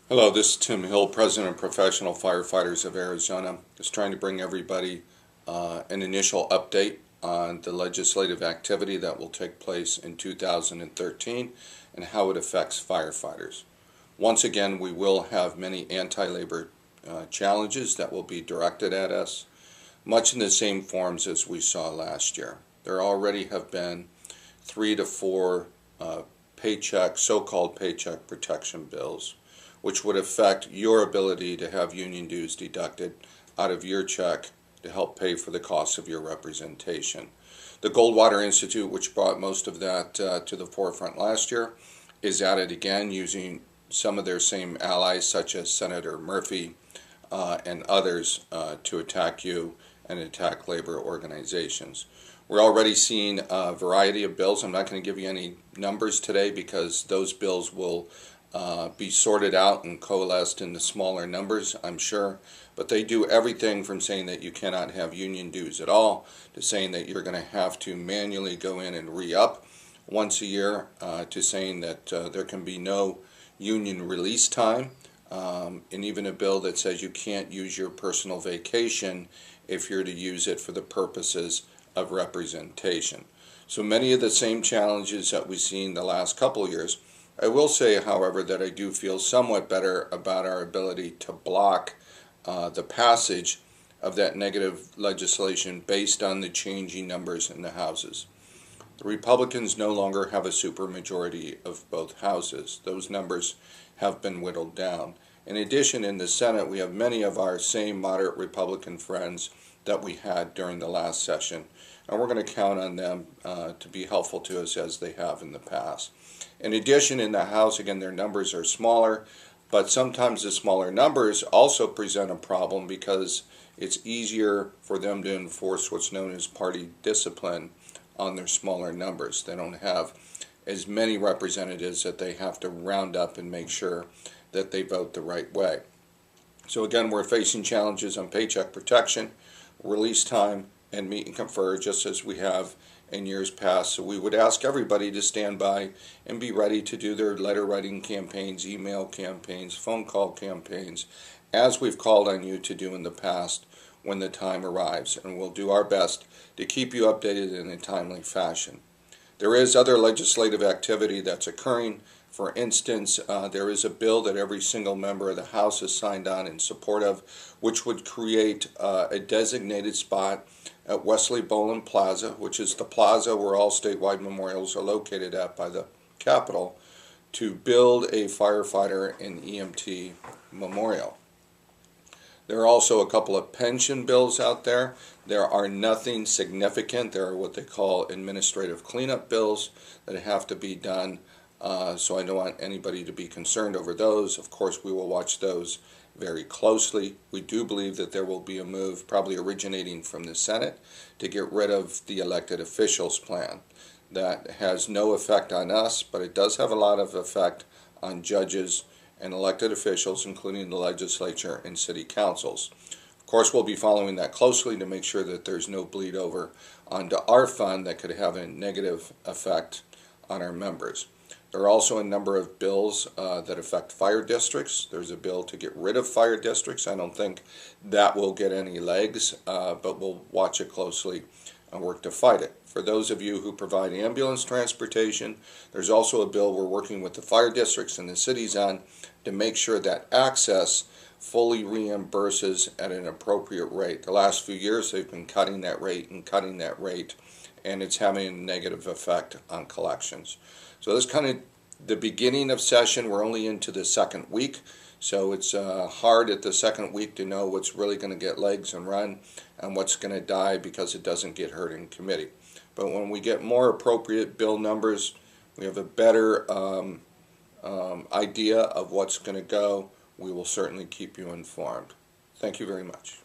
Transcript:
Hello, this is Tim Hill, President of Professional Firefighters of Arizona. Just trying to bring everybody an initial update on the legislative activity that will take place in 2013 and how it affects firefighters. Once again, we will have many anti-labor challenges that will be directed at us, much in the same forms as we saw last year. There already have been 3 to 4 so-called paycheck protection bills, which would affect your ability to have union dues deducted out of your check to help pay for the cost of your representation. The Goldwater Institute, which brought most of that to the forefront last year, is at it again using some of their same allies, such as Senator Murphy and others, to attack you and attack labor organizations. We're already seeing a variety of bills. I'm not going to give you any numbers today because those bills will be sorted out and coalesced into smaller numbers, I'm sure. But they do everything from saying that you cannot have union dues at all to saying that you're going to have to manually go in and re-up once a year to saying that there can be no union release time, and even a bill that says you can't use your personal vacation if you're to use it for the purposes of representation. So many of the same challenges that we've seen the last couple of years. I will say, however, that I do feel somewhat better about our ability to block the passage of that negative legislation based on the changing numbers in the houses. The Republicans no longer have a supermajority of both houses. Those numbers have been whittled down. In addition, in the Senate, we have many of our same moderate Republican friends that we had during the last session, and we're going to count on them to be helpful to us as they have in the past. In addition, in the House, again, their numbers are smaller, but sometimes the smaller numbers also present a problem because it's easier for them to enforce what's known as party discipline on their smaller numbers. They don't have as many representatives that they have to round up and make sure that they vote the right way. So again, we're facing challenges on paycheck protection, release time, and meet and confer, just as we have in years past. So we would ask everybody to stand by and be ready to do their letter writing campaigns, email campaigns, phone call campaigns, as we've called on you to do in the past when the time arrives. And we'll do our best to keep you updated in a timely fashion. There is other legislative activity that's occurring. For instance, there is a bill that every single member of the House has signed on in support of, which would create a designated spot at Wesley Boland Plaza, which is the plaza where all statewide memorials are located at by the Capitol, to build a firefighter and EMT memorial. There are also a couple of pension bills out there. There are nothing significant. There are what they call administrative cleanup bills that have to be done. So I don't want anybody to be concerned over those. Of course, we will watch those very closely. We do believe that there will be a move, probably originating from the Senate, to get rid of the elected officials plan. That has no effect on us, but it does have a lot of effect on judges and elected officials, including the legislature and city councils. Of course, we'll be following that closely to make sure that there's no bleed over onto our fund that could have a negative effect on our members. There are also a number of bills that affect fire districts. There's a bill to get rid of fire districts. I don't think that will get any legs, but we'll watch it closely and work to fight it. For those of you who provide ambulance transportation, there's also a bill we're working with the fire districts and the cities on to make sure that access fully reimburses at an appropriate rate. The last few years they've been cutting that rate, and it's having a negative effect on collections. So this is kind of the beginning of session. We're only into the second week, so it's hard at the second week to know what's really going to get legs and run and what's going to die because it doesn't get heard in committee. But when we get more appropriate bill numbers, we have a better idea of what's going to go. We will certainly keep you informed. Thank you very much.